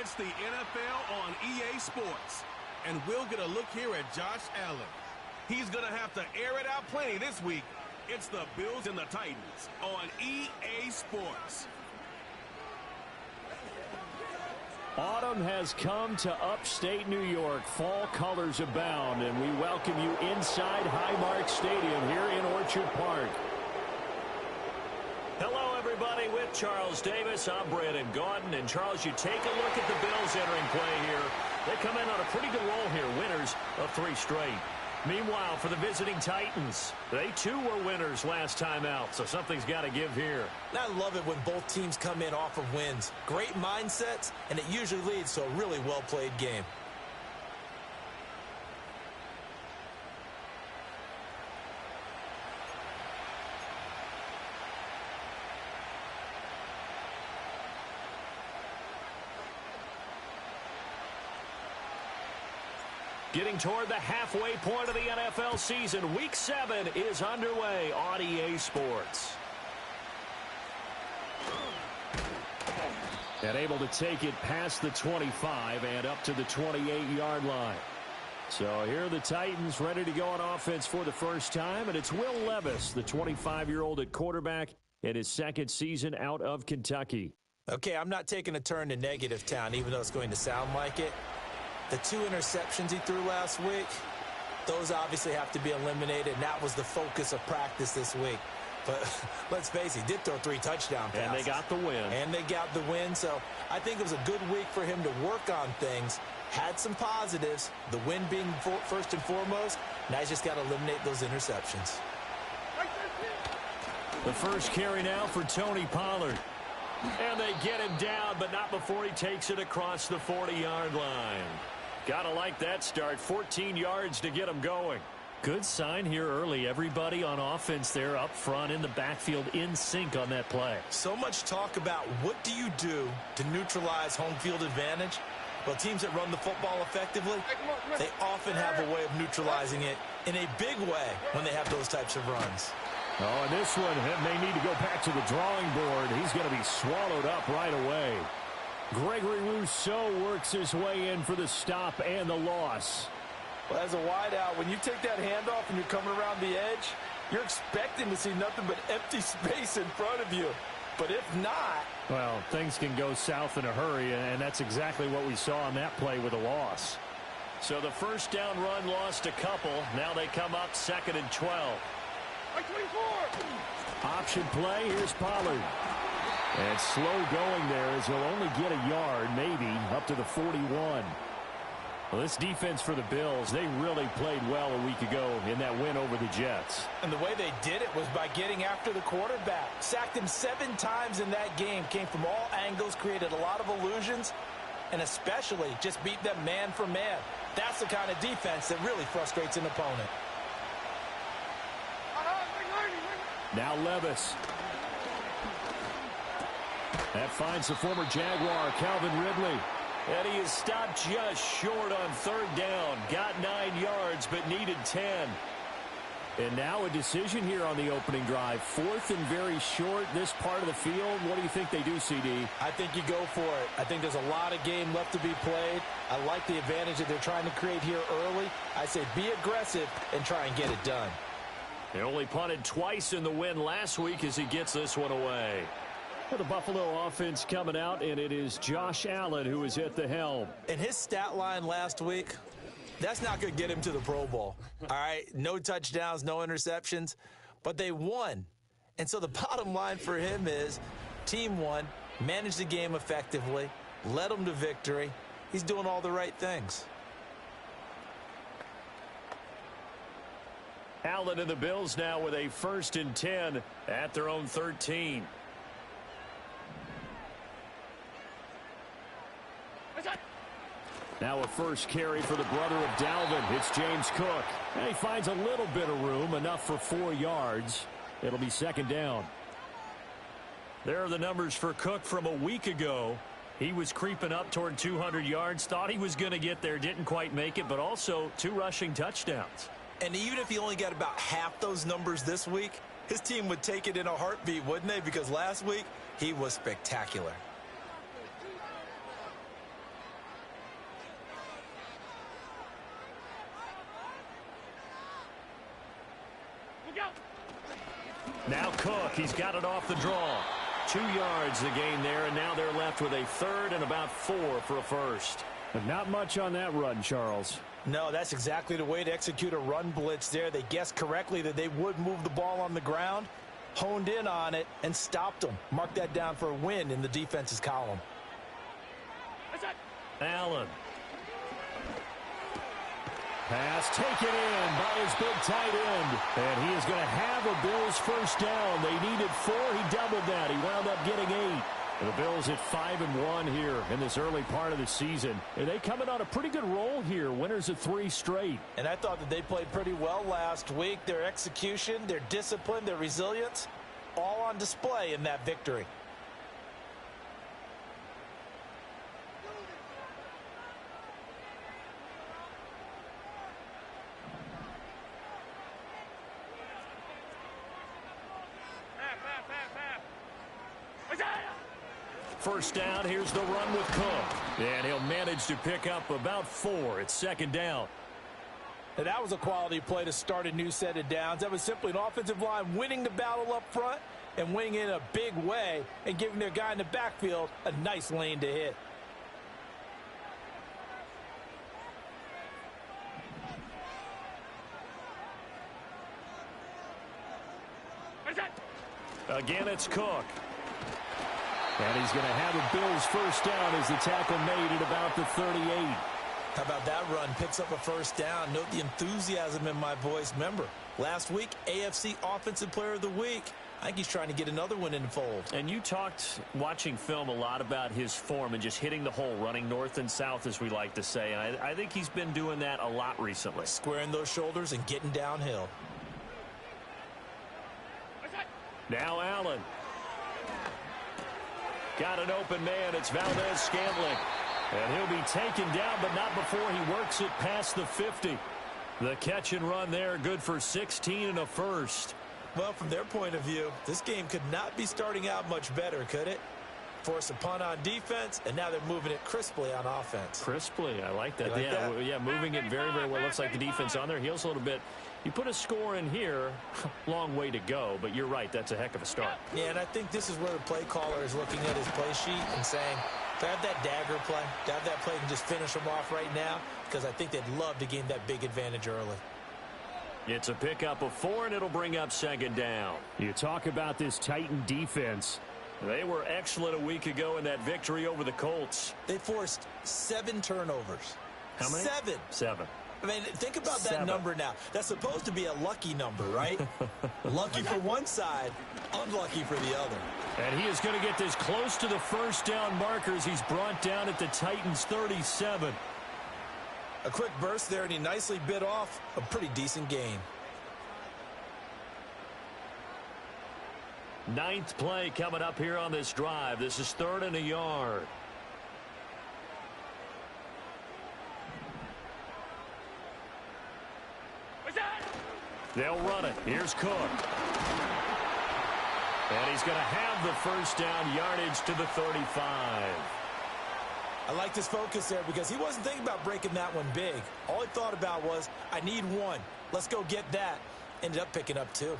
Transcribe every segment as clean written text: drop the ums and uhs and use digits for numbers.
It's the NFL on EA Sports. And we'll get a look here at Josh Allen. He's going to have to air it out plenty this week. It's the Bills and the Titans on EA Sports. Autumn has come to upstate New York. Fall colors abound, and we welcome you inside Highmark Stadium here in Orchard Park. Hello, everybody. With Charles Davis, I'm Brandon Gaudin. And, Charles, you take a look at the Bills entering play here. They come in on a pretty good roll here, winners of 3 straight. Meanwhile, for the visiting Titans, they too were winners last time out, so something's got to give here. I love it when both teams come in off of wins. Great mindsets, and it usually leads to a really well-played game. Getting toward the halfway point of the NFL season, Week 7 is underway on EA Sports. And able to take it past the 25 and up to the 28-yard line. So here are the Titans ready to go on offense for the first time, and it's Will Levis, the 25-year-old at quarterback, in his second season out of Kentucky. Okay, I'm not taking a turn to negative town, even though it's going to sound like it. The 2 interceptions he threw last week, those obviously have to be eliminated, and that was the focus of practice this week. But let's face it, he did throw 3 touchdown passes. And they got the win. And they got the win, so I think it was a good week for him to work on things. Had some positives, the win being first and foremost. Now he's just got to eliminate those interceptions. The first carry now for Tony Pollard. And they get him down, but not before he takes it across the 40-yard line. Gotta like that start. 14 yards to get him going. Good sign here early. Everybody on offense there up front in the backfield in sync on that play. So much talk about what do you do to neutralize home field advantage? Well, teams that run the football effectively, they often have a way of neutralizing it in a big way when they have those types of runs. Oh, and this one may need to go back to the drawing board. He's going to be swallowed up right away. Gregory Rousseau works his way in for the stop and the loss. Well, as a wideout, when you take that handoff and you're coming around the edge, you're expecting to see nothing but empty space in front of you. But if not... Well, things can go south in a hurry, and that's exactly what we saw on that play with a loss. So the first down run lost a couple. Now they come up 2nd and 12. Option play, here's Pollard. And slow going there as he'll only get a yard, maybe, up to the 41. Well, this defense for the Bills, they really played well a week ago in that win over the Jets. And the way they did it was by getting after the quarterback. Sacked him 7 times in that game. Came from all angles, created a lot of illusions, and especially just beat them man for man. That's the kind of defense that really frustrates an opponent. Now Levis. That finds the former Jaguar, Calvin Ridley. And he is stopped just short on 3rd down. Got 9 yards, but needed 10. And now a decision here on the opening drive. 4th and very short, this part of the field. What do you think they do, CD? I think you go for it. I think there's a lot of game left to be played. I like the advantage that they're trying to create here early. I say be aggressive and try and get it done. They only punted twice in the win last week as he gets this one away. For the Buffalo offense coming out, and it is Josh Allen who is at the helm. And his stat line last week, that's not going to get him to the Pro Bowl. All right, no touchdowns, no interceptions, but they won. And so the bottom line for him is team won, managed the game effectively, led them to victory. He's doing all the right things. Allen and the Bills now with a 1st and 10 at their own 13. Now a first carry for the brother of Dalvin. It's James Cook. And he finds a little bit of room, enough for 4 yards. It'll be 2nd down. There are the numbers for Cook from a week ago. He was creeping up toward 200 yards. Thought he was going to get there. Didn't quite make it, but also 2 rushing touchdowns. And even if he only got about half those numbers this week, his team would take it in a heartbeat, wouldn't they? Because last week, he was spectacular. He's got it off the draw. 2 yards the gain there, and now they're left with a third and about 4 for a first. But not much on that run, Charles. No, that's exactly the way to execute a run blitz there. They guessed correctly that they would move the ball on the ground, honed in on it, and stopped them. Mark that down for a win in the defense's column. Allen. Pass taken in by his big tight end. And he is going to have a Bills first down. They needed 4. He doubled that. He wound up getting 8. The Bills at 5-1 here in this early part of the season. And they coming on a pretty good roll here. Winners of 3 straight. And I thought that they played pretty well last week. Their execution, their discipline, their resilience, all on display in that victory. First down, here's the run with Cook. And he'll manage to pick up about 4. It's second down. Now, that was a quality play to start a new set of downs. That was simply an offensive line winning the battle up front and winning in a big way and giving their guy in the backfield a nice lane to hit. Again, it's Cook. And he's going to have a Bills first down as the tackle made at about the 38. How about that run? Picks up a first down. Note the enthusiasm in my voice. Remember, last week, AFC Offensive Player of the Week. I think he's trying to get another one in the fold. And you talked, watching film, a lot about his form and just hitting the hole, running north and south, as we like to say. And I think he's been doing that a lot recently. Squaring those shoulders and getting downhill. Now Allen. Got an open man. It's Valdez-Scantling. And he'll be taken down, but not before he works it past the 50. The catch and run there, good for 16 and a first. Well, from their point of view, this game could not be starting out much better, could it? Force a punt on defense, and now they're moving it crisply on offense. Crisply, I like that. Like that? Yeah, moving it very, very well. Looks like the defense on their heels a little bit. You put a score in here, long way to go, but you're right, that's a heck of a start. Yeah, and I think this is where the play caller is looking at his play sheet and saying, to have that dagger play, to have that play and just finish them off right now, because I think they'd love to gain that big advantage early. It's a pickup of 4, and it'll bring up second down. You talk about this Titan defense. They were excellent a week ago in that victory over the Colts. They forced 7 turnovers. How many? 7. 7. I mean, think about that 7. number now. That's supposed to be a lucky number, right? Lucky for one side, unlucky for the other. And he is going to get this close to the first down markers. He's brought down at the Titans' 37. A quick burst there, and he nicely bit off a pretty decent gain. 9th play coming up here on this drive. This is 3rd and a yard. They'll run it. Here's Cook. And he's going to have the first down, yardage to the 35. I like this focus there because he wasn't thinking about breaking that one big. All he thought about was, I need 1. Let's go get that. Ended up picking up 2.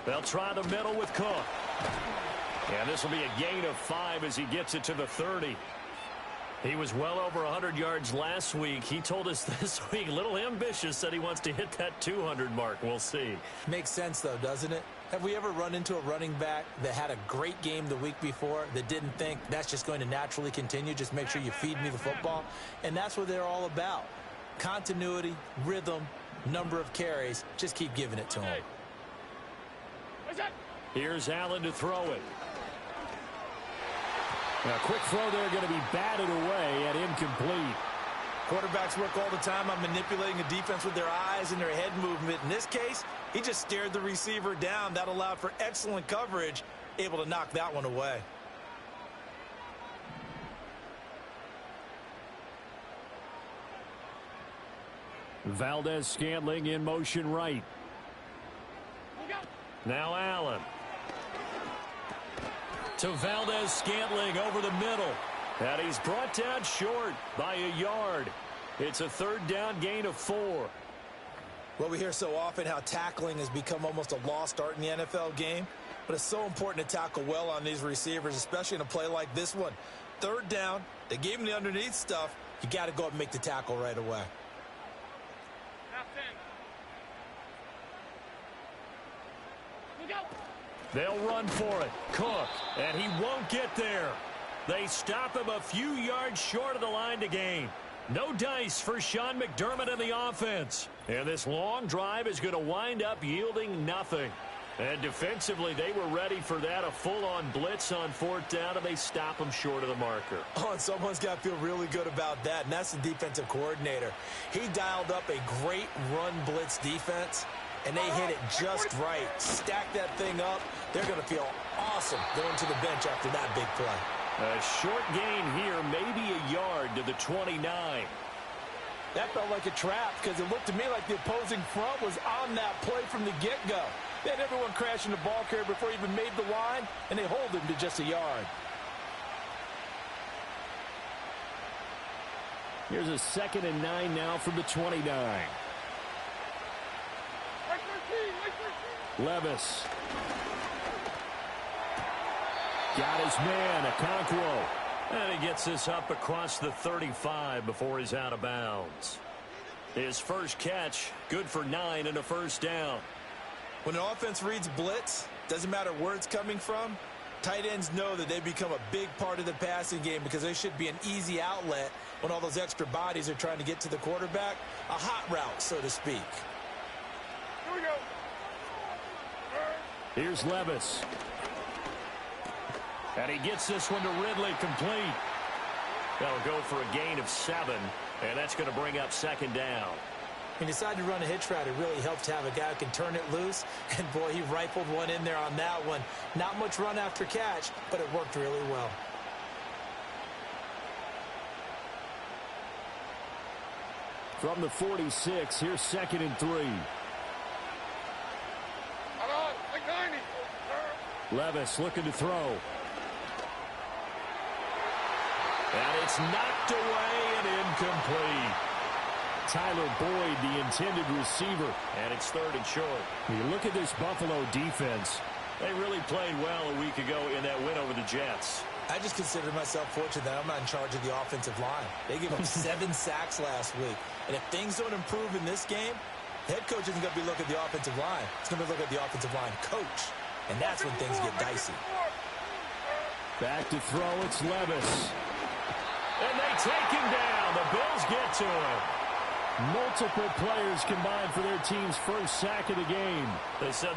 They'll try the middle with Cook. And this will be a gain of 5 as he gets it to the 30. He was well over 100 yards last week. He told us this week, a little ambitious, said he wants to hit that 200 mark. We'll see. Makes sense, though, doesn't it? Have we ever run into a running back that had a great game the week before that didn't think that's just going to naturally continue? Just make sure you feed me the football. And that's what they're all about. Continuity, rhythm, number of carries. Just keep giving it to him. Here's Allen to throw it. A quick throw there going to be batted away and incomplete. Quarterbacks work all the time on manipulating a defense with their eyes and their head movement. In this case, he just stared the receiver down. That allowed for excellent coverage, able to knock that one away. Valdez-Scantling in motion right. Now Allen. to Valdez-Scantling over the middle. And he's brought down short by a yard. It's a third down gain of 4. Well, we hear so often how tackling has become almost a lost art in the NFL game. But it's so important to tackle well on these receivers, especially in a play like this one. Third down, they gave him the underneath stuff. You got to go up and make the tackle right away. They'll run for it. Cook, and he won't get there. They stop him a few yards short of the line to gain. No dice for Sean McDermott and the offense. And this long drive is going to wind up yielding nothing. And defensively, they were ready for that, a full-on blitz on fourth down, and they stop them short of the marker. Oh, and someone's got to feel really good about that, and that's the defensive coordinator. He dialed up a great run blitz defense, and they hit it just right. Stack that thing up. They're going to feel awesome going to the bench after that big play. A short gain here, maybe a yard to the 29. That felt like a trap because it looked to me like the opposing front was on that play from the get-go. They had everyone crashing the ball carrier before he even made the line, and they hold him to just a yard. Here's a 2nd and 9 now from the 29. Levis. Got his man, Okonkwo. And he gets this up across the 35 before he's out of bounds. His first catch, good for 9 and a first down. When an offense reads blitz, doesn't matter where it's coming from, tight ends know that they become a big part of the passing game because they should be an easy outlet when all those extra bodies are trying to get to the quarterback. A hot route, so to speak. Here we go. Here's Levis. And he gets this one to Ridley complete. That'll go for a gain of 7, and that's going to bring up second down. He decided to run a hitch route. It really helped to have a guy who can turn it loose. And, boy, he rifled one in there on that one. Not much run after catch, but it worked really well. From the 46, here's 2nd and 3. Levis looking to throw. And it's knocked away and incomplete. Tyler Boyd, the intended receiver. And it's 3rd and short. When you look at this Buffalo defense, they really played well a week ago in that win over the Jets. I just consider myself fortunate that I'm not in charge of the offensive line. They gave up 7 sacks last week. And if things don't improve in this game, the head coach isn't going to be looking at the offensive line. He's going to be looking at the offensive line coach. And that's when things get dicey. back to throw, it's Levis. And they take him down. The Bills get to him. Multiple players combined for their team's first sack of the game. They said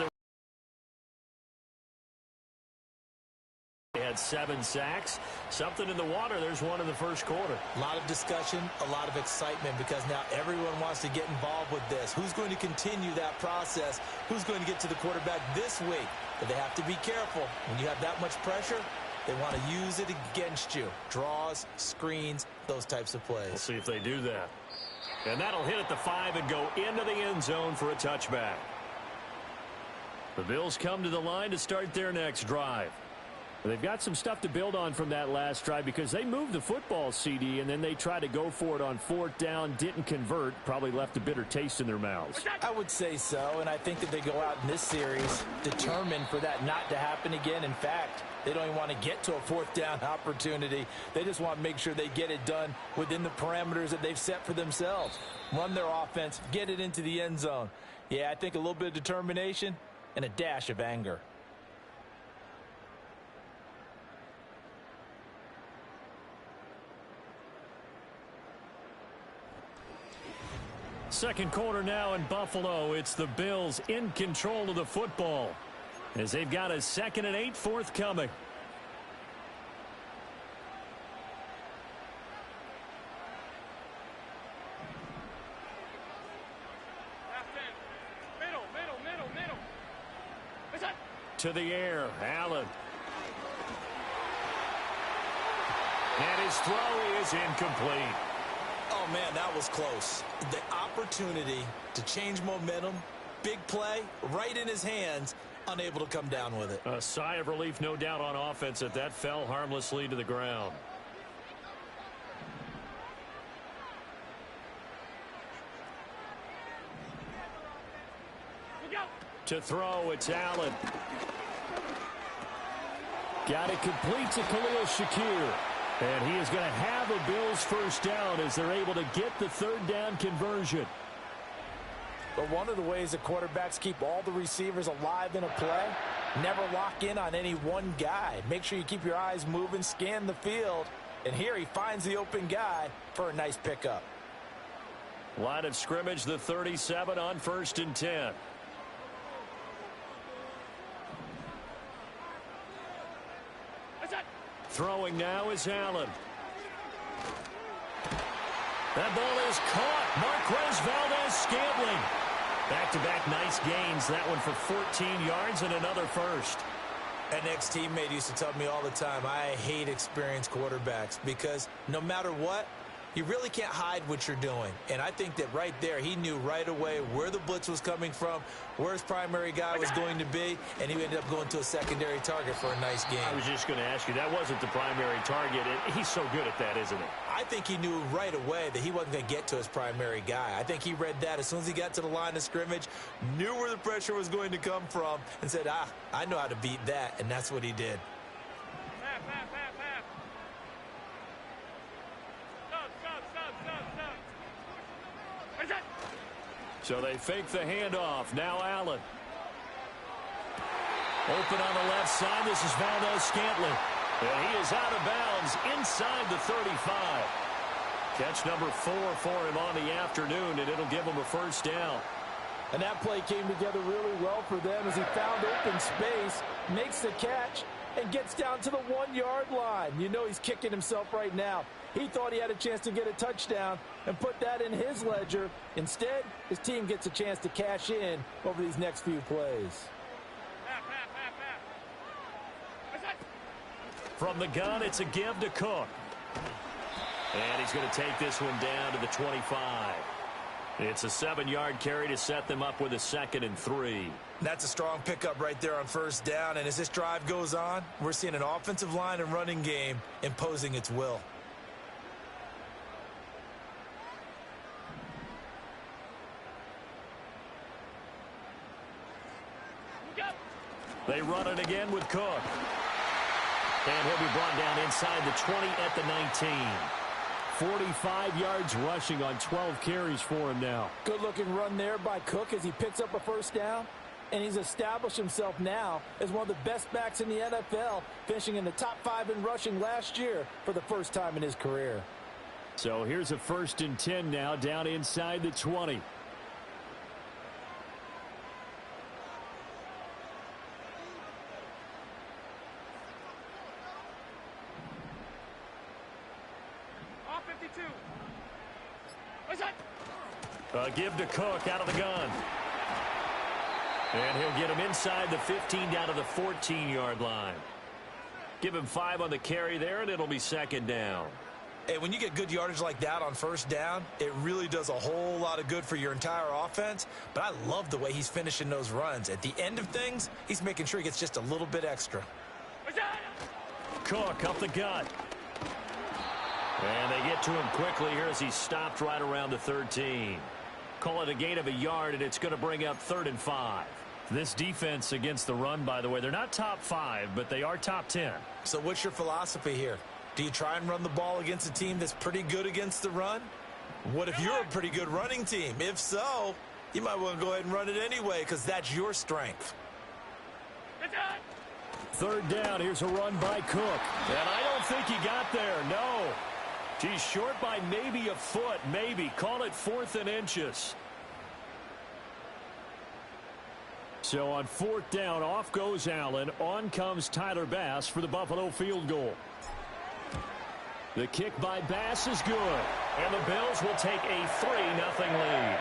they had 7 sacks. Something in the water. There's one in the first quarter. A lot of discussion, a lot of excitement, because now everyone wants to get involved with this. Who's going to continue that process? Who's going to get to the quarterback this week? But they have to be careful. When you have that much pressure, they want to use it against you. Draws, screens, those types of plays. We'll see if they do that. And that'll hit at the 5 and go into the end zone for a touchback. The Bills come to the line to start their next drive. They've got some stuff to build on from that last drive because they moved the football, CD, and then they tried to go for it on 4th down, didn't convert, probably left a bitter taste in their mouths. I would say so, and I think that they go out in this series determined for that not to happen again. In fact, they don't even want to get to a 4th down opportunity. They just want to make sure they get it done within the parameters that they've set for themselves. Run their offense, get it into the end zone. Yeah, I think a little bit of determination and a dash of anger. Second quarter now in Buffalo. It's the Bills in control of the football as they've got a 2nd and 8 forthcoming. To the air, Allen. And his throw is incomplete. Oh, man, that was close. The opportunity to change momentum, big play, right in his hands, unable to come down with it. A sigh of relief, no doubt, on offense that fell harmlessly to the ground. To throw, it's Allen. Got it complete to Khalil Shakir. And he is going to have a Bills first down as they're able to get the third down conversion. But one of the ways that quarterbacks keep all the receivers alive in a play, never lock in on any one guy. Make sure you keep your eyes moving, scan the field. And here he finds the open guy for a nice pickup. Line of scrimmage, the 37 on 1st and 10. Throwing now is Allen. That ball is caught. Marquez Valdes-Scantling. Back-to-back nice gains. That one for 14 yards and another first. An ex-teammate used to tell me all the time, I hate experienced quarterbacks because no matter what, you really can't hide what you're doing. And I think that right there, he knew right away where the blitz was coming from, where his primary guy was going to be, and he ended up going to a secondary target for a nice game. I was just going to ask you, that wasn't the primary target. He's so good at that, isn't he? I think he knew right away that he wasn't going to get to his primary guy. I think he read that as soon as he got to the line of scrimmage, knew where the pressure was going to come from, and said, I know how to beat that, and that's what he did. So they fake the handoff. Now Allen. Open on the left side. This is Valdes-Scantling. And he is out of bounds inside the 35. Catch number 4 for him on the afternoon, and it'll give him a first down. And that play came together really well for them as he found open space, makes the catch, and gets down to the 1-yard line. You know he's kicking himself right now. He thought he had a chance to get a touchdown and put that in his ledger. Instead, his team gets a chance to cash in over these next few plays. From the gun, it's a give to Cook. And he's going to take this one down to the 25. It's a 7-yard carry to set them up with a 2nd and 3. That's a strong pickup right there on first down. And as this drive goes on, we're seeing an offensive line and running game imposing its will. They run it again with Cook. And he'll be brought down inside the 20 at the 19. 45 yards rushing on 12 carries for him now. Good-looking run there by Cook as he picks up a first down. And he's established himself now as one of the best backs in the NFL, finishing in the top 5 in rushing last year for the first time in his career. So here's a 1st and 10 now down inside the 20. Give to Cook out of the gun. And he'll get him inside the 15 down to the 14-yard line. Give him 5 on the carry there, and it'll be 2nd down. Hey, when you get good yardage like that on first down, it really does a whole lot of good for your entire offense. But I love the way he's finishing those runs. At the end of things, he's making sure he gets just a little bit extra. Cook up the gut. And they get to him quickly here as he's stopped right around the 13. Call it a gain of a yard, and it's going to bring up 3rd and 5. This defense against the run, by the way, they're not top 5, but they are top 10. So what's your philosophy here? Do you try and run the ball against a team that's pretty good against the run? What if you're a pretty good running team? If so, you might want to go ahead and run it anyway because that's your strength. 3rd down. Here's a run by Cook. And I don't think he got there. No. He's short by maybe a foot, maybe. Call it 4th and inches. So on 4th down, off goes Allen. On comes Tyler Bass for the Buffalo field goal. The kick by Bass is good. And the Bills will take a 3-0 lead.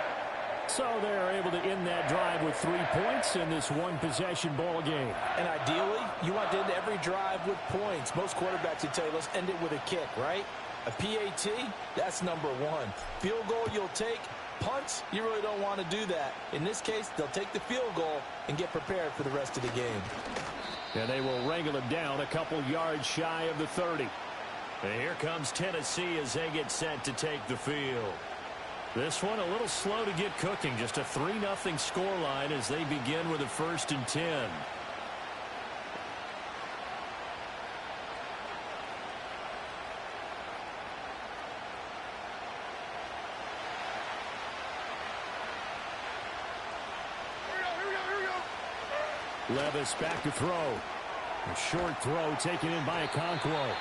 So they're able to end that drive with 3 points in this one-possession ball game. And ideally, you want to end every drive with points. Most quarterbacks would tell you, let's end it with a kick, right? A PAT, that's number 1. Field goal you'll take, punts, you really don't want to do that. In this case, they'll take the field goal and get prepared for the rest of the game. And they will wrangle him down a couple yards shy of the 30. And here comes Tennessee as they get set to take the field. This one a little slow to get cooking. Just a 3-0 scoreline as they begin with a 1st and 10. Levis back to throw. A short throw taken in by Okonkwo.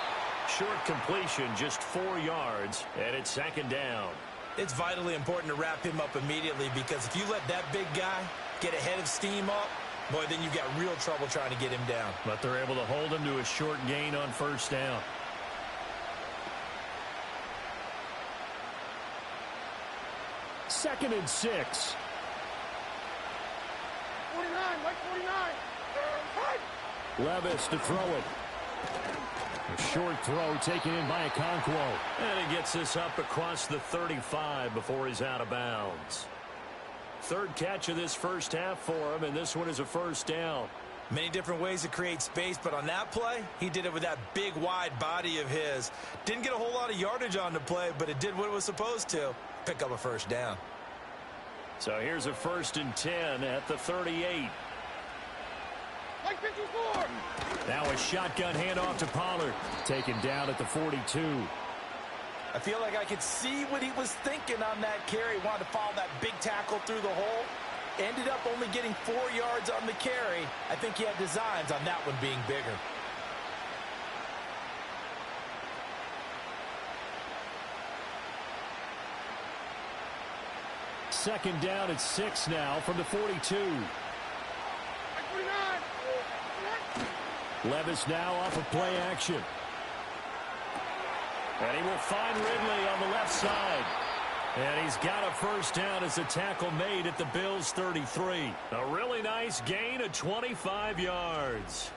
Short completion, just 4 yards, and it's 2nd down. It's vitally important to wrap him up immediately because if you let that big guy get ahead of steam up, boy, then you've got real trouble trying to get him down. But they're able to hold him to a short gain on 1st down. Second and 6. 49, Mike 49. Levis to throw it. A short throw taken in by Okonkwo. And he gets this up across the 35 before he's out of bounds. 3rd catch of this first half for him, and this one is a 1st down. Many different ways to create space, but on that play, he did it with that big, wide body of his. Didn't get a whole lot of yardage on the play, but it did what it was supposed to. Pick up a 1st down. So here's a 1st and 10 at the 38. Mike 54. Now a shotgun handoff to Pollard. Taken down at the 42. I feel like I could see what he was thinking on that carry. Wanted to follow that big tackle through the hole. Ended up only getting 4 yards on the carry. I think he had designs on that one being bigger. Second down at 6 now from the 42. Mike 49. Levis now off of play action. And he will find Ridley on the left side. And he's got a 1st down as a tackle made at the Bills' 33. A really nice gain of 25 yards.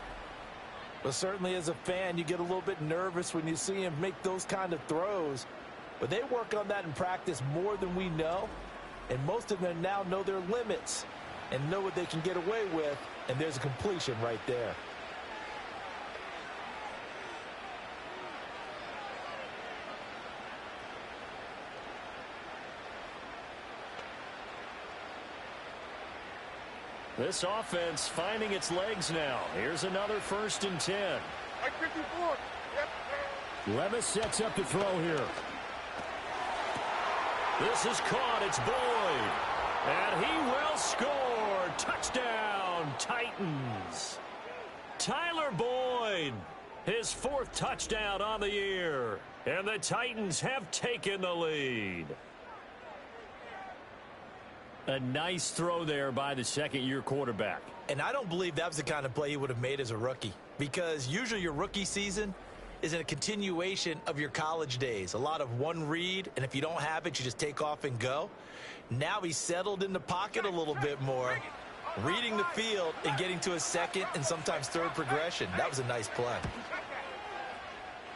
But certainly as a fan, you get a little bit nervous when you see him make those kind of throws. But they work on that in practice more than we know. And most of them now know their limits and know what they can get away with. And there's a completion right there. This offense finding its legs now. Here's another 1st and 10. Mike 54. Yep. Levis sets up to throw here. This is caught. It's Boyd. And he will score. Touchdown, Titans. Tyler Boyd, his 4th touchdown on the year. And the Titans have taken the lead. A nice throw there by the 2nd-year quarterback. And I don't believe that was the kind of play he would have made as a rookie. Because usually your rookie season is a continuation of your college days. A lot of one read, and if you don't have it, you just take off and go. Now he's settled in the pocket a little bit more, reading the field and getting to a 2nd and sometimes 3rd progression. That was a nice play.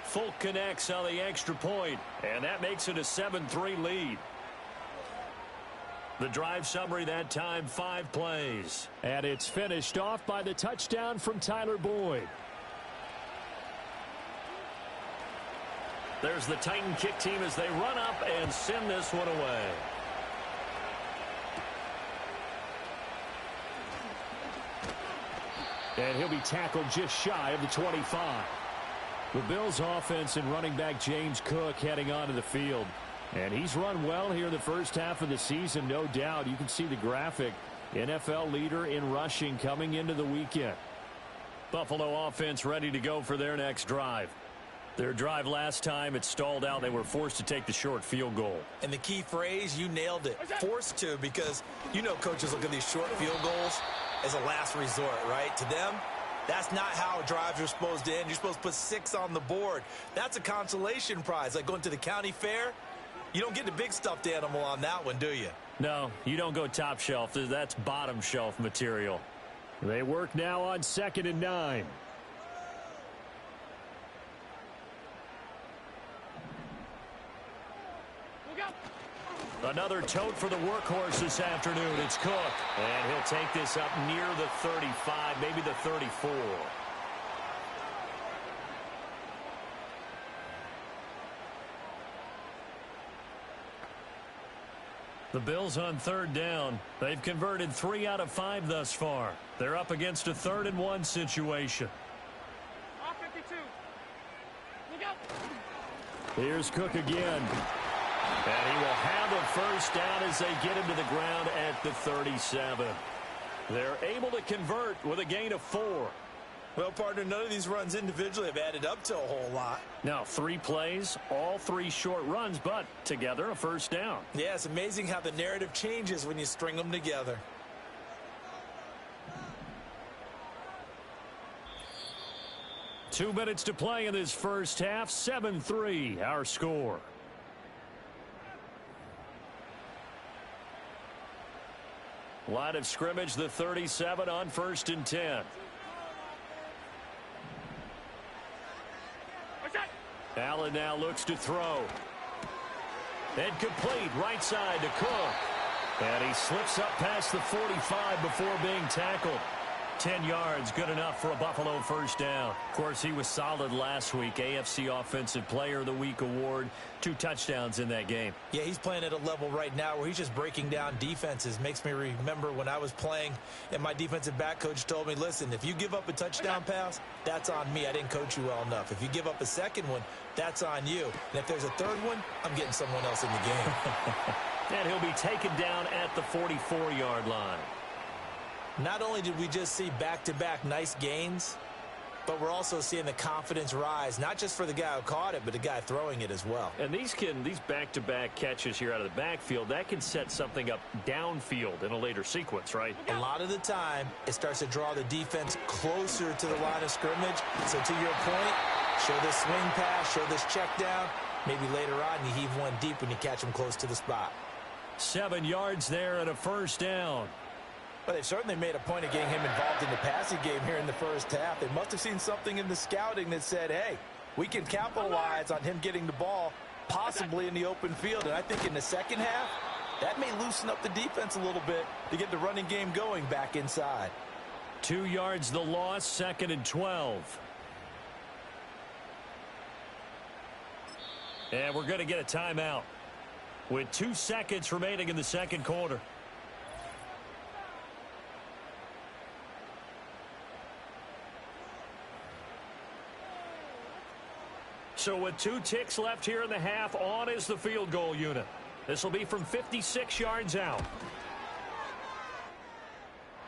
Folk connects on the extra point, and that makes it a 7-3 lead. The drive summary that time, 5 plays. And it's finished off by the touchdown from Tyler Boyd. There's the Titan kick team as they run up and send this one away. And he'll be tackled just shy of the 25. The Bills offense and running back James Cook heading onto the field. And he's run well here in the first half of the season, no doubt. You can see the graphic. NFL leader in rushing coming into the weekend. Buffalo offense ready to go for their next drive. Their drive last time, it stalled out. They were forced to take the short field goal. And the key phrase, you nailed it, forced to, because you know coaches look at these short field goals as a last resort, right? To them, that's not how drives are supposed to end. You're supposed to put 6 on the board. That's a consolation prize, like going to the county fair. You don't get the big stuffed animal on that one, do you? No, you don't go top shelf. That's bottom shelf material. They work now on 2nd and 9. Look out. Another tote for the workhorse this afternoon. It's Cook. And he'll take this up near the 35, maybe the 34. The Bills on third down. They've converted 3 out of 5 thus far. They're up against a 3rd and 1 situation. Off 52. Look out. Here's Cook again. And he will have a first down as they get him to the ground at the 37. They're able to convert with a gain of 4. Well, partner, none of these runs individually have added up to a whole lot. Now, 3 plays, all 3 short runs, but together a first down. Yeah, it's amazing how the narrative changes when you string them together. Two minutes to play in this first half. 7-3, our score. Line of scrimmage, the 37 on 1st and 10. Allen now looks to throw. And complete, right side to Cook. And he slips up past the 45 before being tackled. 10 yards, good enough for a Buffalo first down. Of course, he was solid last week. AFC Offensive Player of the Week award. 2 touchdowns in that game. Yeah, he's playing at a level right now where he's just breaking down defenses. Makes me remember when I was playing and my defensive back coach told me, listen, if you give up a touchdown pass, that's on me. I didn't coach you well enough. If you give up a second one, that's on you. And if there's a third one, I'm getting someone else in the game. And he'll be taken down at the 44-yard line. Not only did we just see back-to-back nice gains, but we're also seeing the confidence rise, not just for the guy who caught it, but the guy throwing it as well. And these back-to-back catches here out of the backfield, that can set something up downfield in a later sequence, right? A lot of the time, it starts to draw the defense closer to the line of scrimmage. So to your point, show this swing pass, show this check down. Maybe later on you heave one deep when you catch them close to the spot. 7 yards there and a first down. But they've certainly made a point of getting him involved in the passing game here in the first half. They must have seen something in the scouting that said, hey, we can capitalize on him getting the ball possibly in the open field. And I think in the second half, that may loosen up the defense a little bit to get the running game going back inside. 2 yards the loss, 2nd and 12. And we're going to get a timeout with 2 seconds remaining in the second quarter. So with 2 ticks left here in the half, on is the field goal unit. This will be from 56 yards out.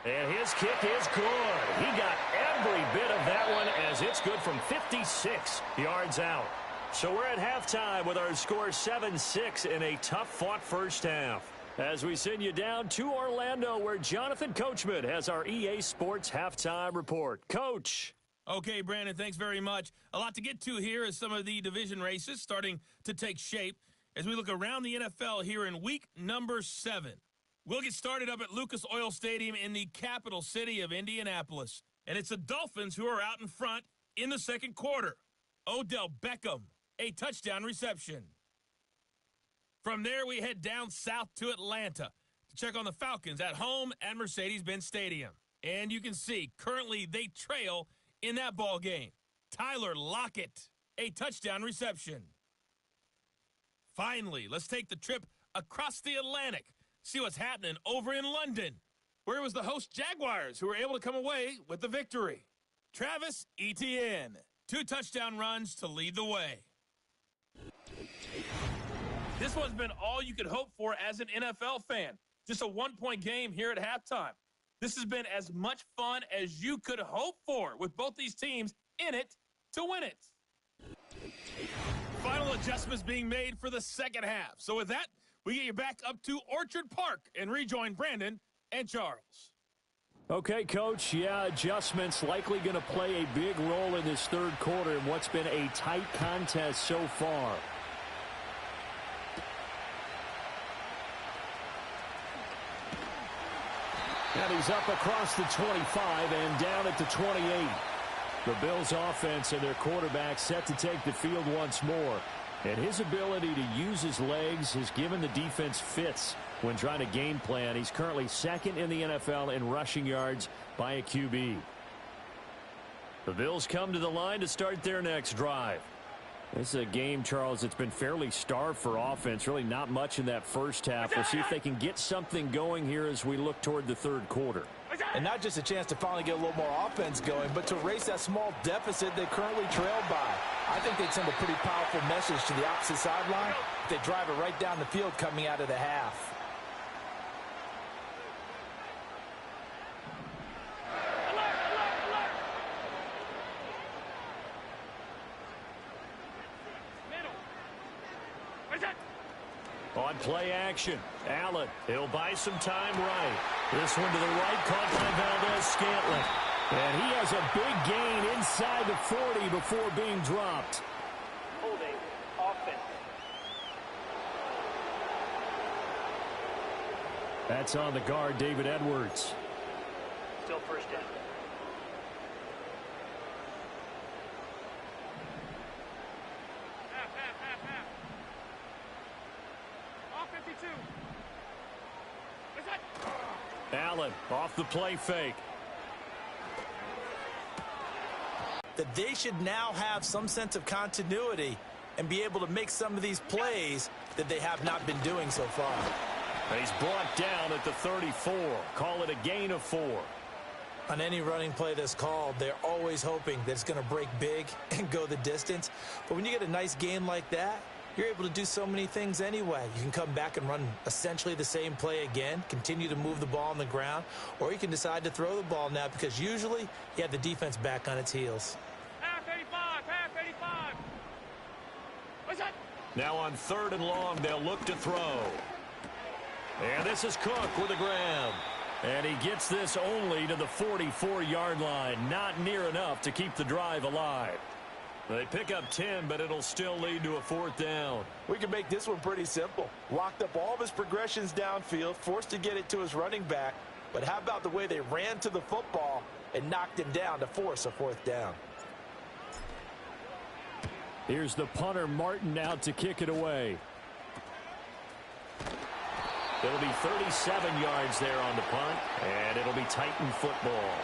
And his kick is good. He got every bit of that one as it's good from 56 yards out. So we're at halftime with our score 7-6 in a tough-fought first half. As we send you down to Orlando, where Jonathan Coachman has our EA Sports Halftime Report. Coach. Okay, Brandon, thanks very much. A lot to get to here as some of the division races starting to take shape as we look around the NFL here in week number 7. We'll get started up at Lucas Oil Stadium in the capital city of Indianapolis. And it's the Dolphins who are out in front in the second quarter. Odell Beckham, a touchdown reception. From there, we head down south to Atlanta to check on the Falcons at home at Mercedes-Benz Stadium. And you can see currently they trail in that ball game. Tyler Lockett, a touchdown reception. Finally, let's take the trip across the Atlantic, see what's happening over in London, where it was the host Jaguars who were able to come away with the victory. Travis Etienne, 2 touchdown runs to lead the way. This one's been all you could hope for as an NFL fan. Just a 1-point game here at halftime. This has been as much fun as you could hope for with both these teams in it to win it. Final adjustments being made for the second half. So with that, we get you back up to Orchard Park and rejoin Brandon and Charles. Okay, Coach. Yeah, adjustments likely going to play a big role in this third quarter in what's been a tight contest so far. And he's up across the 25 and down at the 28. The Bills offense and their quarterback set to take the field once more. And his ability to use his legs has given the defense fits when trying to game plan. He's currently second in the NFL in rushing yards by a QB. The Bills come to the line to start their next drive. This is a game, Charles, that's been fairly starved for offense. Really not much in that first half. We'll see if they can get something going here as we look toward the third quarter. And not just a chance to finally get a little more offense going, but to erase that small deficit they currently trail by. I think they'd send a pretty powerful message to the opposite sideline if they drive it right down the field coming out of the half. On play action, Allen, he'll buy some time right. This one to the right, caught by Valdez-Scantling. And he has a big gain inside the 40 before being dropped. Holding offense. That's on the guard, David Edwards. Still first down. Allen off the play fake. That they should now have some sense of continuity and be able to make some of these plays that they have not been doing so far. He's brought down at the 34. Call it a gain of 4. On any running play that's called, they're always hoping that it's going to break big and go the distance. But when you get a nice gain like that, you're able to do so many things anyway. You can come back and run essentially the same play again, continue to move the ball on the ground, or you can decide to throw the ball now because usually you have the defense back on its heels. Half 85, half 85. What's that? Now on 3rd and long, they'll look to throw. And this is Cook with a grab. And he gets this only to the 44-yard line. Not near enough to keep the drive alive. They pick up 10, but it'll still lead to a 4th down. We can make this one pretty simple. Locked up all of his progressions downfield, forced to get it to his running back. But how about the way they ran to the football and knocked him down to force a 4th down? Here's the punter, Martin, out to kick it away. It'll be 37 yards there on the punt, and it'll be Titan football.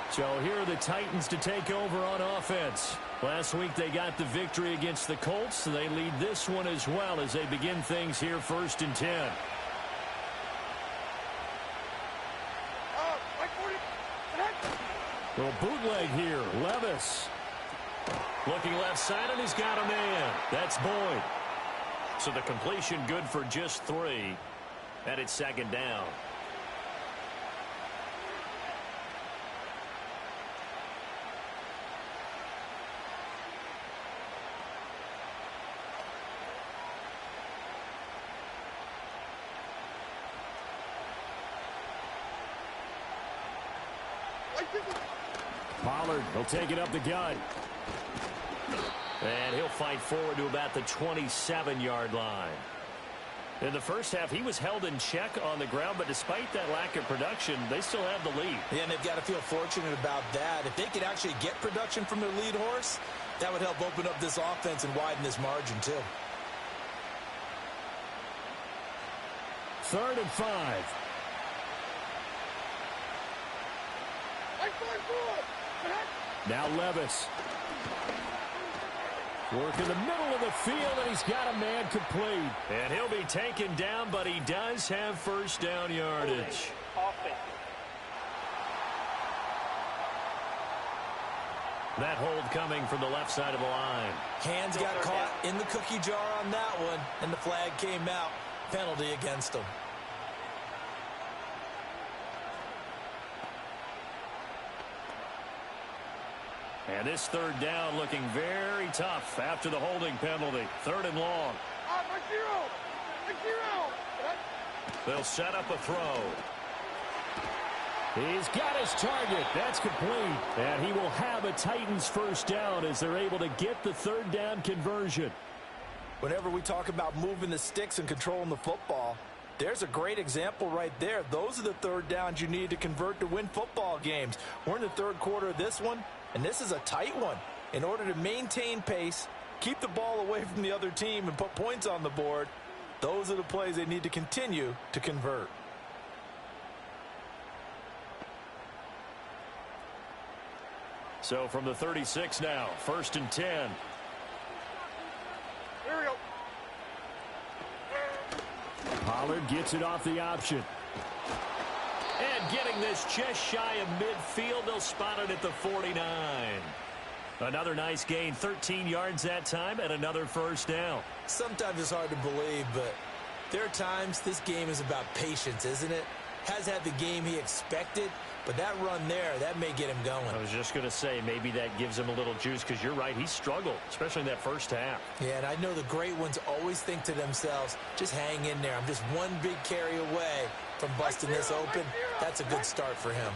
So here are the Titans to take over on offense. Last week they got the victory against the Colts, so they lead this one as well as they begin things here 1st and 10. Little bootleg here, Levis. Looking left side, and he's got a man. That's Boyd. So the completion good for just 3, and it's 2nd down. Pollard will take it up the gut. And he'll fight forward to about the 27-yard line. In the first half, he was held in check on the ground, but despite that lack of production, they still have the lead. Yeah, and they've got to feel fortunate about that. If they could actually get production from their lead horse, that would help open up this offense and widen this margin, too. 3rd and 5. Now Levis. Work in the middle of the field, and he's got a man complete. And he'll be taken down, but he does have 1st down yardage. That hold coming from the left side of the line. Hands got caught in the cookie jar on that one, and the flag came out. Penalty against him. And this 3rd down looking very tough after the holding penalty. 3rd and long. They'll set up a throw. He's got his target. That's complete. And he will have a Titans 1st down as they're able to get the 3rd down conversion. Whenever we talk about moving the sticks and controlling the football, there's a great example right there. Those are the 3rd downs you need to convert to win football games. We're in the 3rd quarter of this one, and this is a tight one. In order to maintain pace, keep the ball away from the other team and put points on the board. Those are the plays they need to continue to convert. So from the 36 now, 1st and 10. Here we go. Pollard gets it off the option. And getting this just shy of midfield, they'll spot it at the 49. Another nice gain, 13 yards that time, and another first down. Sometimes it's hard to believe, but there are times this game is about patience, isn't it? Has had the game he expected, but that run there, that may get him going. I was just going to say, maybe that gives him a little juice, because you're right, he struggled, especially in that first half. Yeah, and I know the great ones always think to themselves, just hang in there. I'm just one big carry away from busting this open. That's a good start for him.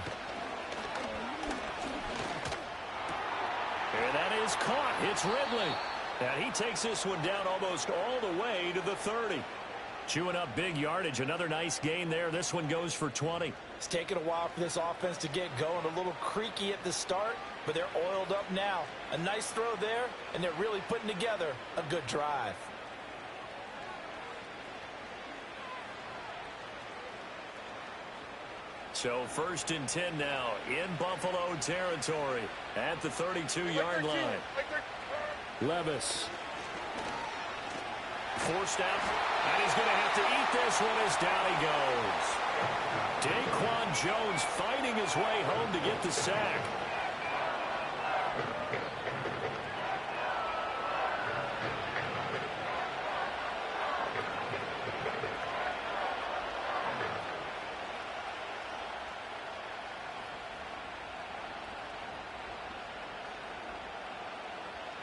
And that is caught. It's Ridley. And he takes this one down almost all the way to the 30. Chewing up big yardage. Another nice gain there. This one goes for 20. It's taken a while for this offense to get going. A little creaky at the start, but they're oiled up now. A nice throw there, and they're really putting together a good drive. So 1st and 10 now in Buffalo territory at the 32-yard line. Levis. Forced out, and he's going to have to eat this one as down he goes. Daquan Jones fighting his way home to get the sack.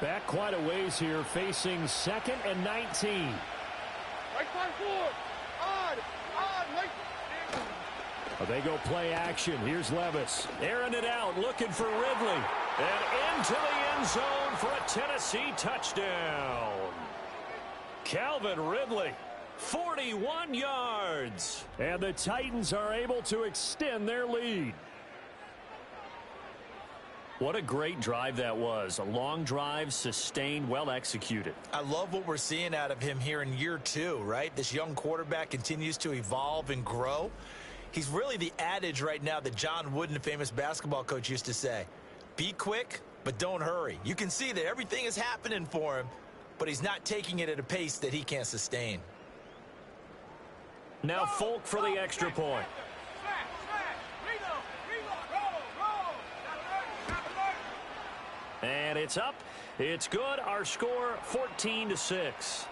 Back quite a ways here, facing 2nd and 19. Right side forward. Odd, right. They go play action. Here's Levis. Airing it out, looking for Ridley. And into the end zone for a Tennessee touchdown. Calvin Ridley, 41 yards. And the Titans are able to extend their lead. What a great drive that was. A long drive, sustained, well executed. I love what we're seeing out of him here in year 2, right? This young quarterback continues to evolve and grow. He's really the adage right now that John Wooden, the famous basketball coach, used to say. Be quick, but don't hurry. You can see that everything is happening for him, but he's not taking it at a pace that he can't sustain. Now Folk for the extra point. And it's up. It's good. Our score, 14-6.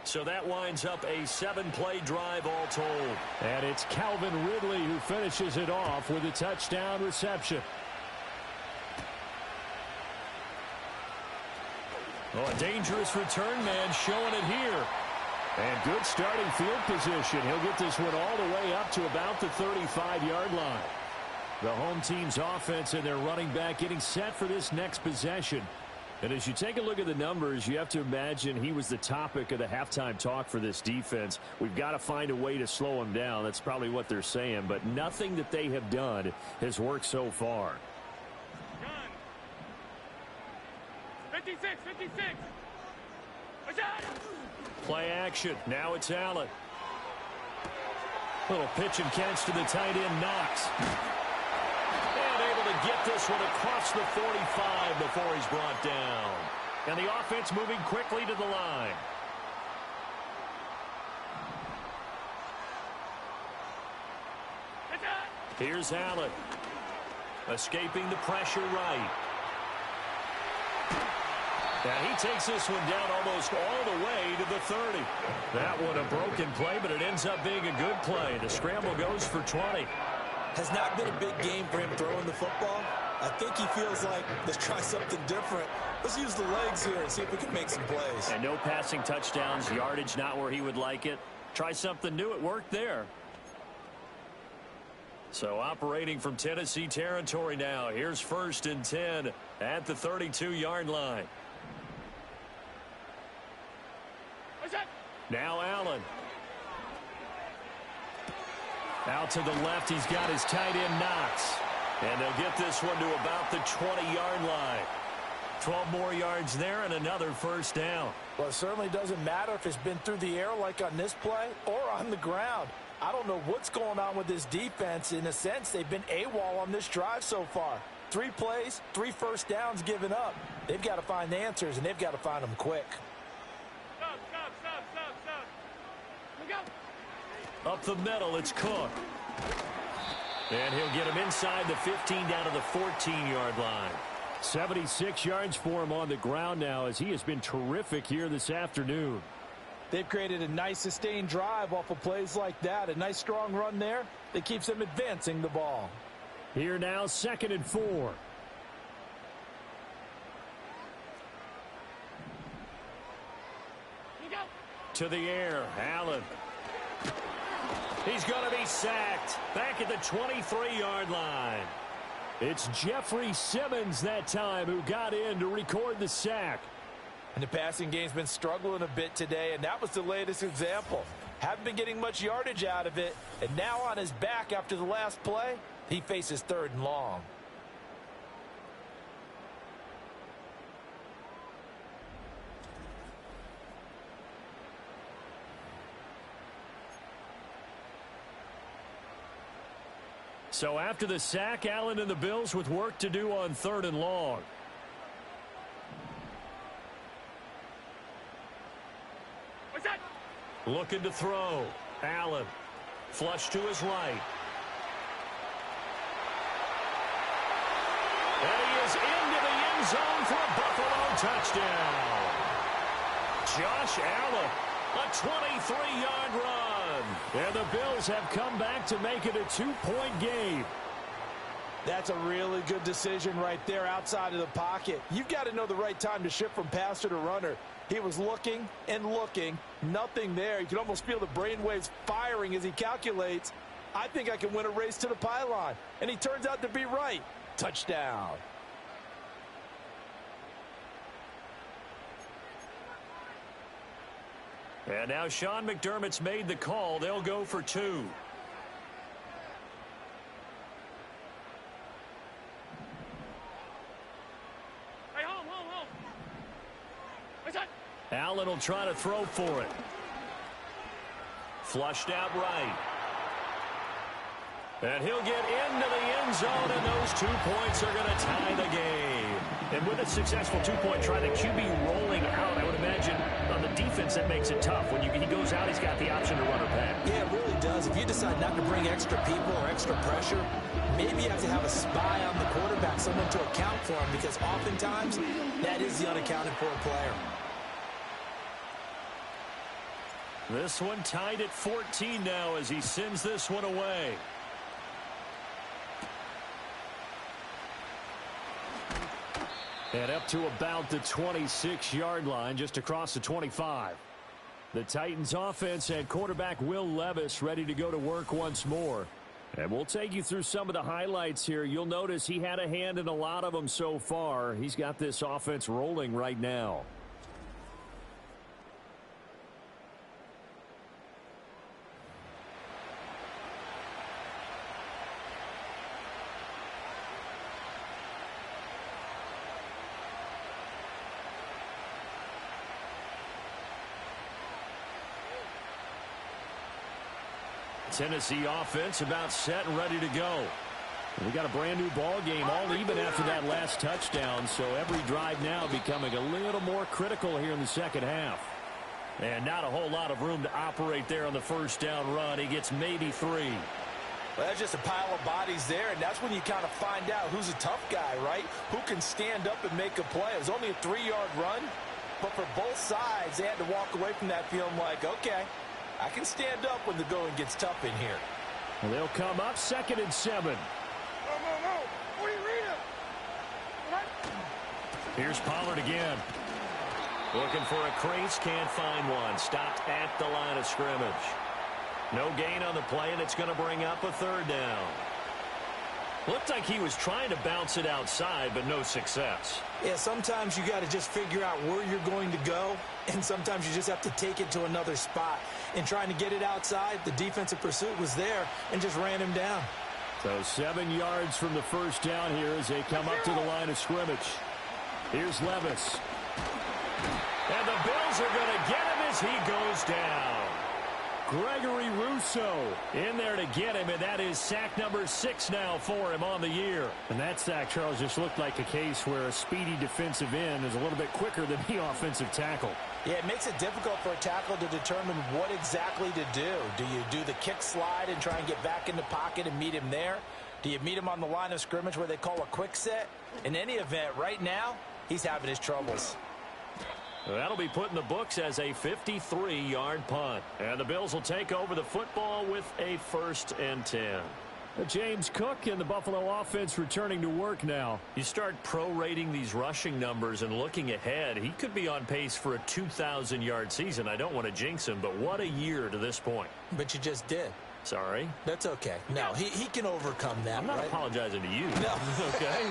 So that winds up a 7-play drive all told. And it's Calvin Ridley who finishes it off with a touchdown reception. Oh, a dangerous return man showing it here. And good starting field position. He'll get this one all the way up to about the 35-yard line. The home team's offense and their running back getting set for this next possession. And as you take a look at the numbers, you have to imagine he was the topic of the halftime talk for this defense. We've got to find a way to slow him down. That's probably what they're saying. But nothing that they have done has worked so far. 56. Play action. Now it's Allen. Little pitch and catch to the tight end, Knox. Get this one across the 45 before he's brought down. And the offense moving quickly to the line. Here's Allen. Escaping the pressure right. And he takes this one down almost all the way to the 30. That one a broken play, but it ends up being a good play. The scramble goes for 20. Has not been a big game for him throwing the football. I think he feels like, let's try something different. Let's use the legs here and see if we can make some plays. And no passing touchdowns, yardage not where he would like it. Try something new. It worked there. So operating from Tennessee territory now. Here's 1st and 10 at the 32-yard line. Now Allen. Out to the left, he's got his tight end Knox. And they'll get this one to about the 20-yard line. 12 more yards there and another first down. Well, it certainly doesn't matter if it's been through the air like on this play or on the ground. I don't know what's going on with this defense. In a sense, they've been AWOL on this drive so far. 3 plays, 3 first downs given up. They've got to find answers, and they've got to find them quick. Stop. Look out. Up the middle, it's Cook. And he'll get him inside the 15 down to the 14-yard line. 76 yards for him on the ground now as he has been terrific here this afternoon. They've created a nice sustained drive off of plays like that. A nice strong run there that keeps them advancing the ball. Here now, 2nd and 4. Look out. To the air, Allen. He's going to be sacked back at the 23-yard line. It's Jeffrey Simmons that time who got in to record the sack. And the passing game's been struggling a bit today, and that was the latest example. Haven't been getting much yardage out of it, and now on his back after the last play, he faces 3rd and long. So after the sack, Allen and the Bills with work to do on 3rd and long. What's that? Looking to throw. Allen. Flush to his right. And he is into the end zone for a Buffalo touchdown. Josh Allen, a 23-yard run. And the Bills have come back to make it a 2-point game. That's a really good decision right there outside of the pocket. You've got to know the right time to shift from passer to runner. He was looking and looking, nothing there. You can almost feel the brainwaves firing as he calculates, I think I can win a race to the pylon. And he turns out to be right. Touchdown. And now Sean McDermott's made the call. They'll go for 2. Hey, home. What's that? Allen will try to throw for it. Flushed out right. And he'll get into the end zone, and those 2 points are going to tie the game. And with a successful 2-point try, the QB rolling out, I would imagine on the defense that makes it tough. When he goes out, he's got the option to run or pass. Yeah, it really does. If you decide not to bring extra people or extra pressure, maybe you have to have a spy on the quarterback, someone to account for him, because oftentimes that is the unaccounted for player. This one tied at 14 now as he sends this one away. And up to about the 26-yard line, just across the 25. The Titans offense had quarterback Will Levis ready to go to work once more. And we'll take you through some of the highlights here. You'll notice he had a hand in a lot of them so far. He's got this offense rolling right now. Tennessee offense about set and ready to go. We got a brand new ball game, all even after that last touchdown, so every drive now becoming a little more critical here in the second half. And not a whole lot of room to operate there on the first down run. He gets maybe 3. Well, that's just a pile of bodies there, and that's when you kind of find out who's a tough guy, right? Who can stand up and make a play. It was only a 3-yard run, but for both sides, they had to walk away from that feeling like, okay, I can stand up when the going gets tough in here. Well, they'll come up 2nd and 7. No. What are you reading? Here's Pollard again. Looking for a crease, can't find one. Stopped at the line of scrimmage. No gain on the play, and it's going to bring up a 3rd down. Looked like he was trying to bounce it outside, but no success. Yeah, sometimes you got to just figure out where you're going to go, and sometimes you just have to take it to another spot. And trying to get it outside, the defensive pursuit was there and just ran him down. So 7 yards from the first down here as they come up to the line of scrimmage. Here's Levis. And the Bills are going to get him as he goes down. Gregory Rousseau in there to get him, and that is sack number 6 now for him on the year. And that sack, Charles, just looked like a case where a speedy defensive end is a little bit quicker than the offensive tackle. Yeah, it makes it difficult for a tackle to determine what exactly to do. Do you do the kick slide and try and get back in the pocket and meet him there? Do you meet him on the line of scrimmage where they call a quick set? In any event, right now, he's having his troubles. That'll be put in the books as a 53-yard punt. And the Bills will take over the football with a 1st and 10. James Cook and the Buffalo offense returning to work now. You start prorating these rushing numbers and looking ahead, he could be on pace for a 2,000-yard season. I don't want to jinx him, but what a year to this point. But you just did. Sorry. That's okay. No, he can overcome that. I'm not right? apologizing to you. No. Okay.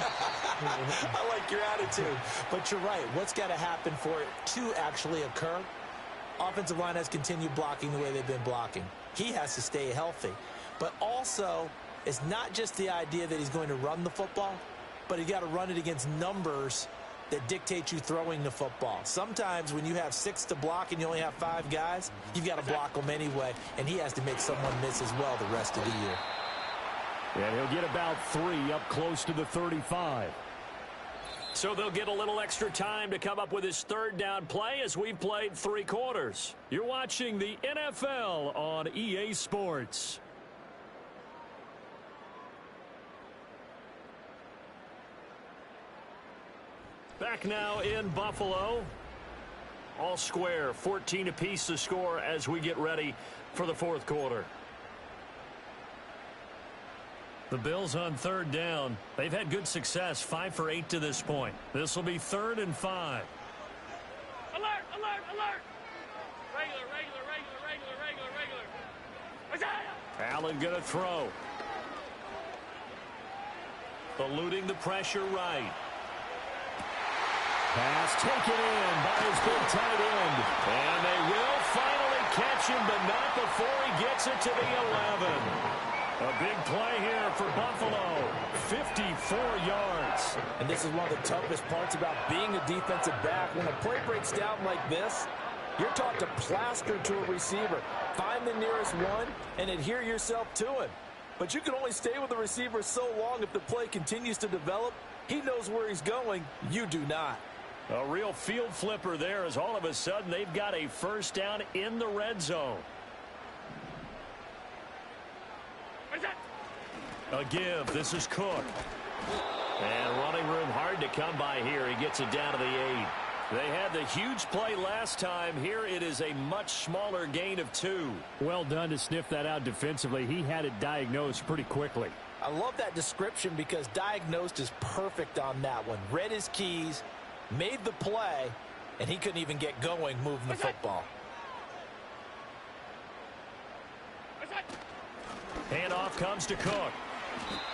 I like your attitude. But you're right. What's got to happen for it to actually occur? Offensive line has continued blocking the way they've been blocking. He has to stay healthy. But also, it's not just the idea that he's going to run the football, but he's got to run it against numbers that dictate you throwing the football. Sometimes when you have 6 to block and you only have 5 guys, you've got to block them anyway, and he has to make someone miss as well the rest of the year. And he'll get about 3 up close to the 35. So they'll get a little extra time to come up with his 3rd down play as we've played 3 quarters. You're watching the NFL on EA Sports. Back now in Buffalo. All square, 14 apiece to score as we get ready for the 4th quarter. The Bills on 3rd down. They've had good success, 5 for 8 to this point. This will be 3rd and 5. Alert, alert, alert. Regular, regular, regular, regular, regular, regular. Isaiah. Allen going to throw. Eluding the pressure right. Pass taken in by his big tight end. And they will finally catch him, but not before he gets it to the 11. A big play here for Buffalo. 54 yards. And this is one of the toughest parts about being a defensive back. When a play breaks down like this, you're taught to plaster to a receiver. Find the nearest one and adhere yourself to him. But you can only stay with the receiver so long if the play continues to develop. He knows where he's going. You do not. A real field flipper there as all of a sudden they've got a 1st down in the red zone. A give. This is Cook. And running room hard to come by here. He gets it down to the 8. They had the huge play last time. Here it is a much smaller gain of 2. Well done to sniff that out defensively. He had it diagnosed pretty quickly. I love that description because diagnosed is perfect on that one. Read his keys, made the play, and he couldn't even get going moving the football. Handoff comes to Cook.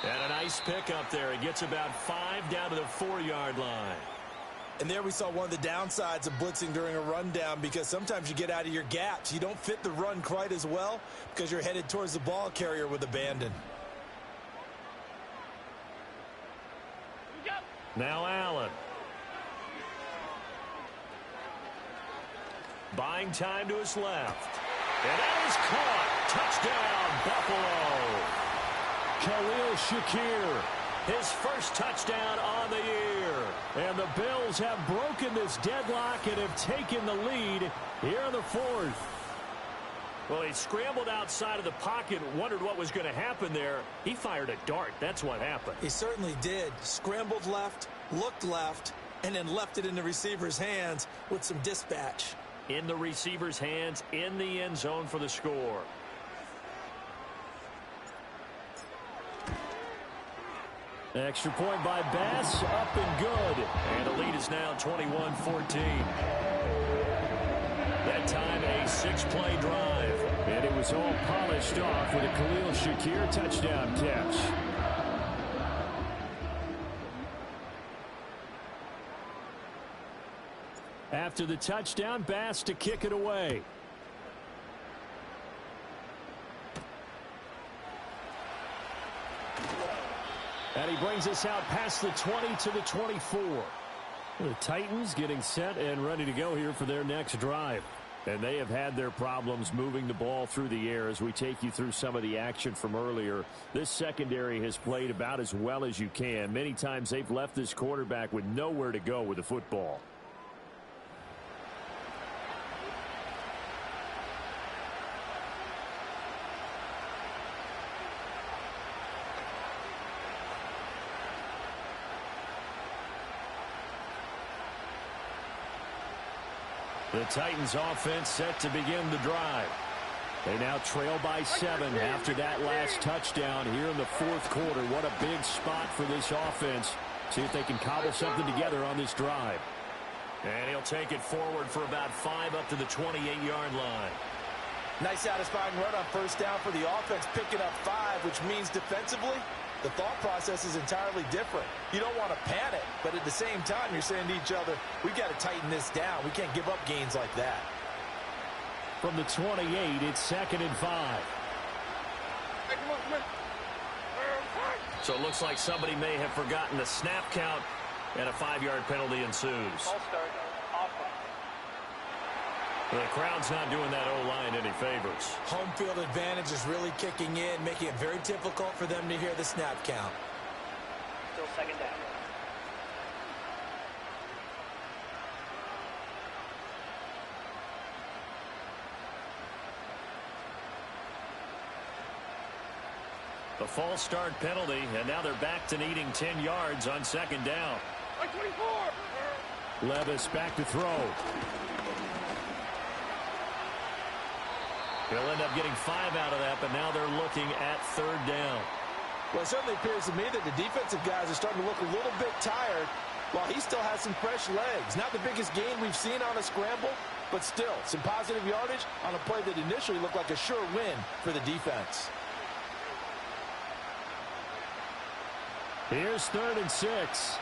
And a nice pick up there. He gets about 5 down to the 4-yard line. And there we saw one of the downsides of blitzing during a rundown because sometimes you get out of your gaps. You don't fit the run quite as well because you're headed towards the ball carrier with abandon. Now Allen. Buying time to his left. And that is caught. Touchdown, Buffalo. Khalil Shakir. His first touchdown on the year. And the Bills have broken this deadlock and have taken the lead here in the 4th. Well, he scrambled outside of the pocket, wondered what was going to happen there. He fired a dart. That's what happened. He certainly did. Scrambled left, looked left, and then left it in the receiver's hands with some dispatch. In the receiver's hands, in the end zone for the score. Extra point by Bass, up and good. And the lead is now 21-14. That time a 6-play drive. And it was all polished off with a Khalil Shakir touchdown catch. After the touchdown, Bass to kick it away. And he brings us out past the 20 to the 24. The Titans getting set and ready to go here for their next drive. And they have had their problems moving the ball through the air as we take you through some of the action from earlier. This secondary has played about as well as you can. Many times they've left this quarterback with nowhere to go with the football. The Titans offense set to begin the drive. They now trail by 7 after that last touchdown here in the fourth quarter. What a big spot for this offense. See if they can cobble something together on this drive. And he'll take it forward for about 5 up to the 28-yard line. Nice satisfying run on first down for the offense, picking up 5, which means defensively, the thought process is entirely different. You don't want to panic, but at the same time, you're saying to each other, we've got to tighten this down. We can't give up gains like that. From the 28, it's 2nd and 5. So it looks like somebody may have forgotten the snap count, and a 5-yard penalty ensues. The crowd's not doing that O-line any favors. Home field advantage is really kicking in, making it very difficult for them to hear the snap count. Still 2nd down. The false start penalty, and now they're back to needing 10 yards on 2nd down. 24. Levis back to throw. He'll end up getting 5 out of that, but now they're looking at 3rd down. Well, it certainly appears to me that the defensive guys are starting to look a little bit tired while he still has some fresh legs. Not the biggest gain we've seen on a scramble, but still some positive yardage on a play that initially looked like a sure win for the defense. Here's 3rd and 6.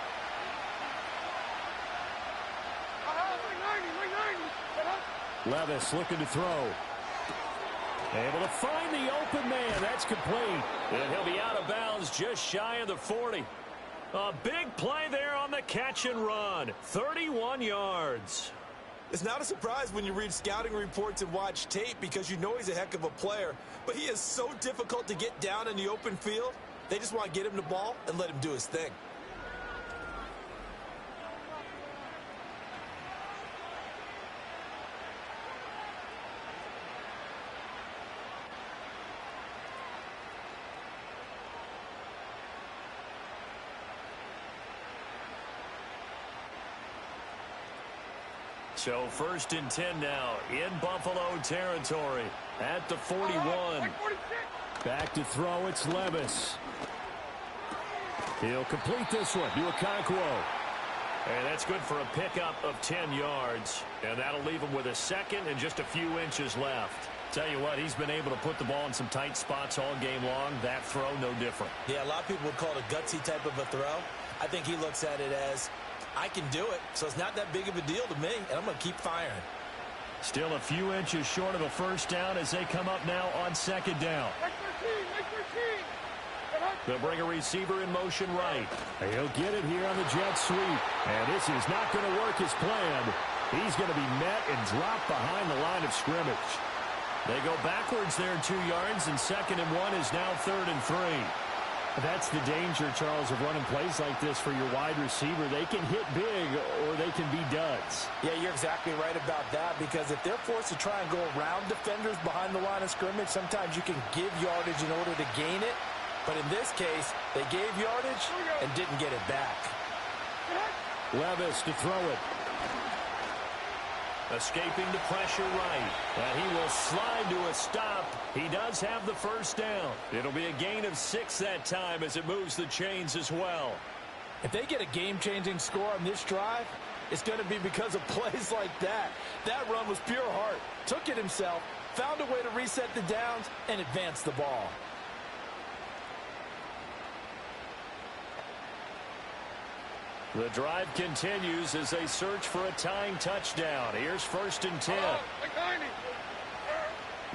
Levis looking to throw. Able to find the open man. That's complete. And he'll be out of bounds just shy of the 40. A big play there on the catch and run. 31 yards. It's not a surprise when you read scouting reports and watch tape because you know he's a heck of a player. But he is so difficult to get down in the open field. They just want to get him the ball and let him do his thing. So 1st and 10 now in Buffalo territory at the 41. Back to throw, it's Levis. He'll complete this one to Okonkwo. And that's good for a pickup of 10 yards. And that'll leave him with a 2nd and just a few inches left. Tell you what, he's been able to put the ball in some tight spots all game long. That throw, no different. Yeah, a lot of people would call it a gutsy type of a throw. I think he looks at it as, I can do it, so it's not that big of a deal to me, and I'm going to keep firing. Still a few inches short of a 1st down as they come up now on 2nd down. They'll bring a receiver in motion right. He'll get it here on the jet sweep. And this is not going to work as planned. He's going to be met and dropped behind the line of scrimmage. They go backwards there 2 yards, and 2nd and 1 is now 3rd and 3. That's the danger, Charles, of running plays like this for your wide receiver. They can hit big or they can be duds. Yeah, you're exactly right about that because if they're forced to try and go around defenders behind the line of scrimmage, sometimes you can give yardage in order to gain it. But in this case, they gave yardage and didn't get it back. Levis to throw it. Escaping the pressure right. And he will slide to a stop. He does have the 1st down. It'll be a gain of 6 that time as it moves the chains as well. If they get a game-changing score on this drive, it's going to be because of plays like that. That run was pure heart. Took it himself, found a way to reset the downs, and advance the ball. The drive continues as they search for a tying touchdown. Here's 1st and 10.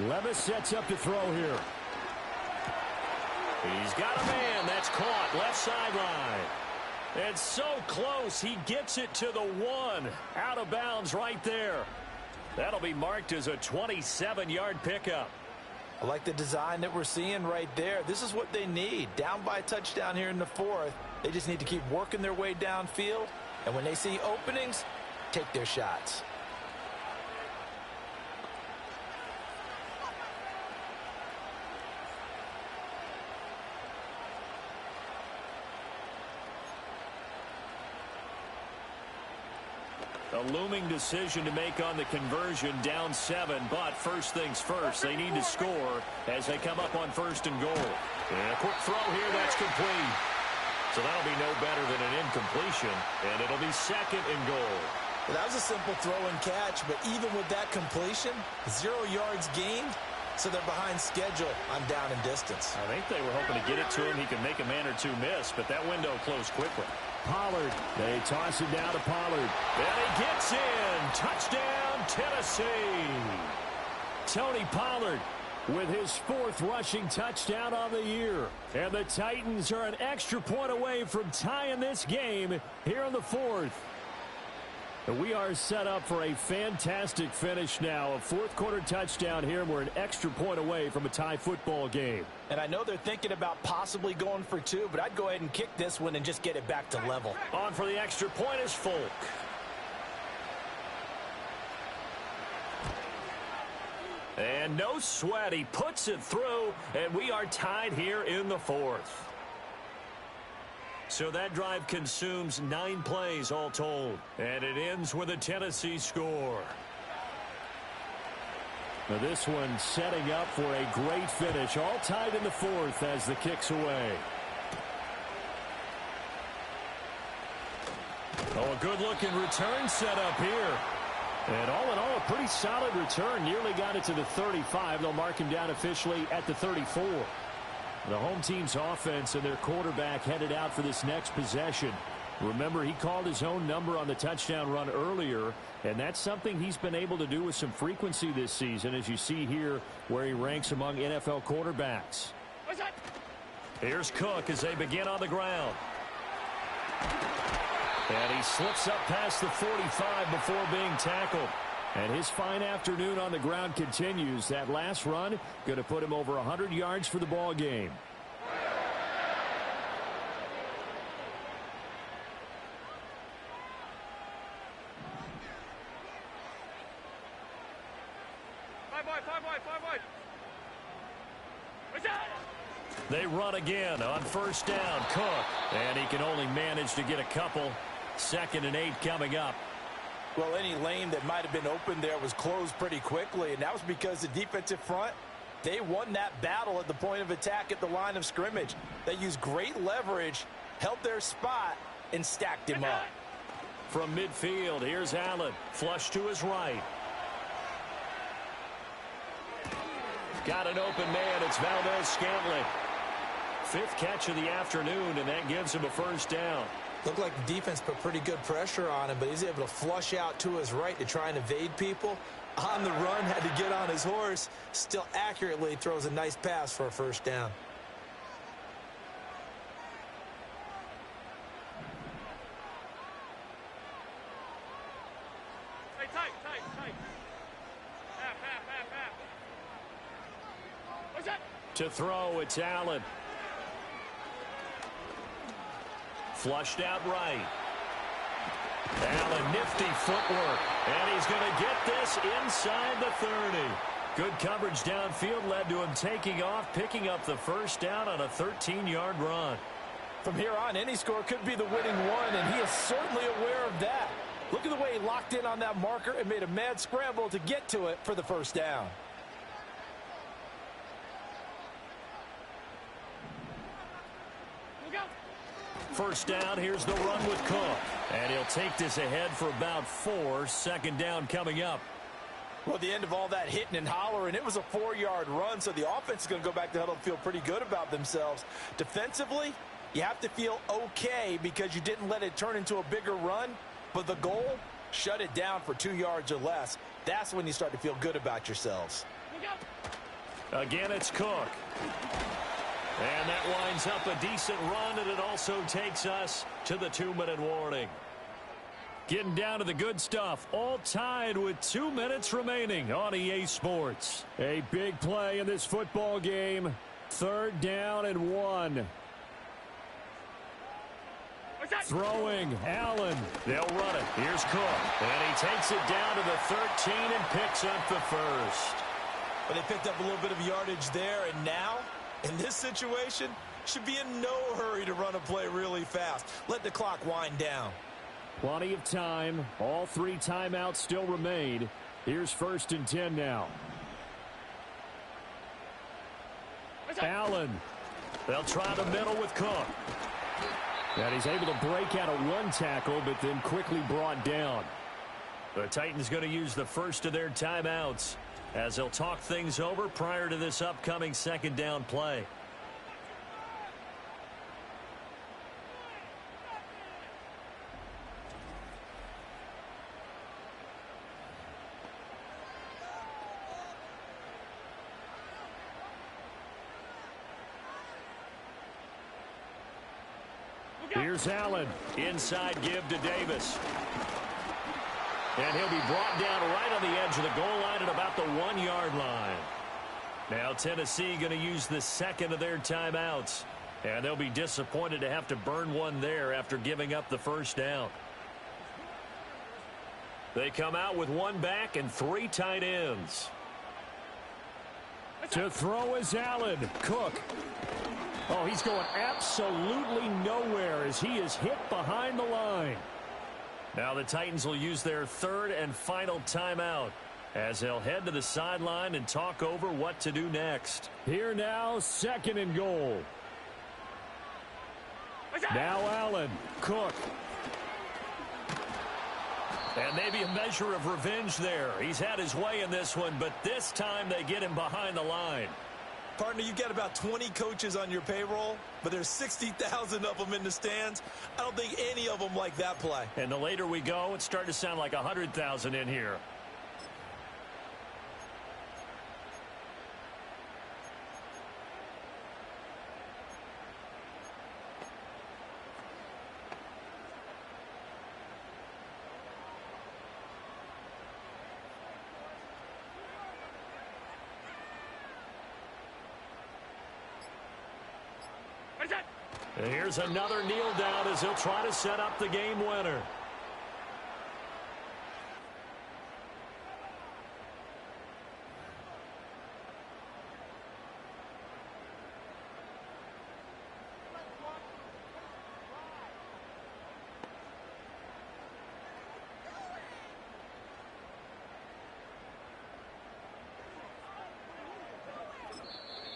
Levis sets up to throw here. He's got a man. That's caught. Left sideline. It's so close. He gets it to the 1. Out of bounds right there. That'll be marked as a 27-yard pickup. I like the design that we're seeing right there. This is what they need. Down by a touchdown here in the 4th. They just need to keep working their way downfield. And when they see openings, take their shots. A looming decision to make on the conversion, down 7, but first things first, they need to score as they come up on 1st and goal. And a quick throw here, that's complete. So that'll be no better than an incompletion, and it'll be 2nd and goal. Well, that was a simple throw and catch, but even with that completion, 0 yards gained, so they're behind schedule on down and distance. I think they were hoping to get it to him. He could make a man or two miss, but that window closed quickly. Pollard. They toss it down to Pollard. And he gets in. Touchdown, Tennessee. Tony Pollard with his 4th rushing touchdown on the year. And the Titans are an extra point away from tying this game here in the 4th. We are set up for a fantastic finish now. A 4th quarter touchdown here, and we're an extra point away from a tie football game. And I know they're thinking about possibly going for 2, but I'd go ahead and kick this one and just get it back to level. On for the extra point is Folk. And no sweat. He puts it through, and we are tied here in the 4th. So that drive consumes 9 plays all told. And it ends with a Tennessee score. Now this one setting up for a great finish. All tied in the 4th as the kick's away. Oh, a good-looking return set up here. And all in all, a pretty solid return. Nearly got it to the 35. They'll mark him down officially at the 34. The home team's offense and their quarterback headed out for this next possession. Remember, he called his own number on the touchdown run earlier, and that's something he's been able to do with some frequency this season, as you see here where he ranks among NFL quarterbacks. Here's Cook as they begin on the ground. And he slips up past the 45 before being tackled. And his fine afternoon on the ground continues. That last run going to put him over 100 yards for the ball game. They run again on 1st down. Cook. And he can only manage to get a couple. 2nd and 8 coming up. Well, any lane that might have been open there was closed pretty quickly, and that was because the defensive front, they won that battle at the point of attack at the line of scrimmage. They used great leverage, held their spot, and stacked him up. From midfield, here's Allen. Flush to his right. Got an open man. It's Valdez-Scantling. 5th catch of the afternoon, and that gives him a 1st down. Looked like the defense put pretty good pressure on him, but he's able to flush out to his right to try and evade people. On the run, had to get on his horse. Still accurately throws a nice pass for a 1st down. Hey, tight. Half. What's that? To throw, it's Allen. Flushed out right. Allen, nifty footwork. And he's going to get this inside the 30. Good coverage downfield led to him taking off, picking up the 1st down on a 13-yard run. From here on, any score could be the winning one, and he is certainly aware of that. Look at the way he locked in on that marker and made a mad scramble to get to it for the 1st down. First down, here's the run with Cook. And he'll take this ahead for about 4. 2nd down coming up. Well, at the end of all that hitting and hollering, it was a 4-yard run, so the offense is going to go back to huddle and feel pretty good about themselves. Defensively, you have to feel okay because you didn't let it turn into a bigger run, but the goal, shut it down for 2 yards or less. That's when you start to feel good about yourselves. Again, it's Cook. And that winds up a decent run, and it also takes us to the 2-minute warning. Getting down to the good stuff, all tied with 2 minutes remaining on EA Sports. A big play in this football game. 3rd down and 1. Throwing, Allen. They'll run it. Here's Cook. And he takes it down to the 13 and picks up the first. But they picked up a little bit of yardage there, and now, in this situation, should be in no hurry to run a play really fast. Let the clock wind down. Plenty of time. All 3 timeouts still remain. Here's 1st and 10 now. Allen. They'll try the middle with Cook. And he's able to break out of 1 tackle, but then quickly brought down. The Titans going to use the first of their timeouts as they'll talk things over prior to this upcoming 2nd down play. Here's Allen. Inside give to Davis. And he'll be brought down right on the edge of the goal line at about the 1-yard line. Now Tennessee going to use the 2nd of their timeouts. And they'll be disappointed to have to burn one there after giving up the 1st down. They come out with 1 back and 3 tight ends. To throw is Allen. Cook. Oh, he's going absolutely nowhere as he is hit behind the line. Now the Titans will use their 3rd and final timeout as they'll head to the sideline and talk over what to do next. Here now, 2nd and goal. Now Allen. Cook. And maybe a measure of revenge there. He's had his way in this one, but this time they get him behind the line. Partner, you've got about 20 coaches on your payroll, but there's 60,000 of them in the stands. I don't think any of them like that play. And the later we go, it's starting to sound like 100,000 in here. And here's another kneel down as he'll try to set up the game winner.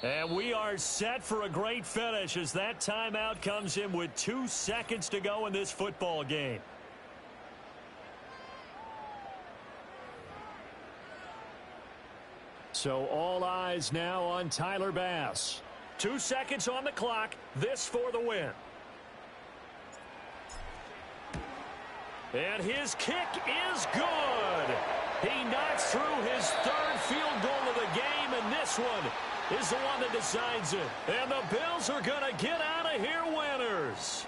And we are set for a great finish as that timeout comes in with 2 seconds to go in this football game. So all eyes now on Tyler Bass. 2 seconds on the clock. This for the win. And his kick is good. He knocks through his 3rd field goal of the game, and this one is the one that decides it. And the Bills are going to get out of here winners.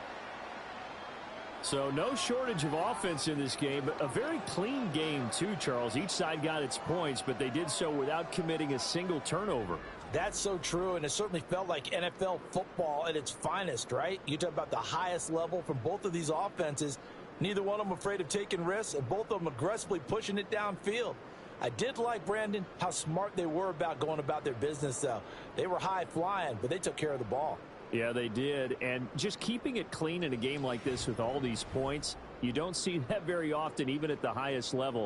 So no shortage of offense in this game, but a very clean game too, Charles. Each side got its points, but they did so without committing a single turnover. That's so true, and it certainly felt like NFL football at its finest, right? You talk about the highest level from both of these offenses. Neither one of them afraid of taking risks, and both of them aggressively pushing it downfield. I did like, Brandon, how smart they were about going about their business, though. They were high flying, but they took care of the ball. Yeah, they did. And just keeping it clean in a game like this with all these points, you don't see that very often, even at the highest level.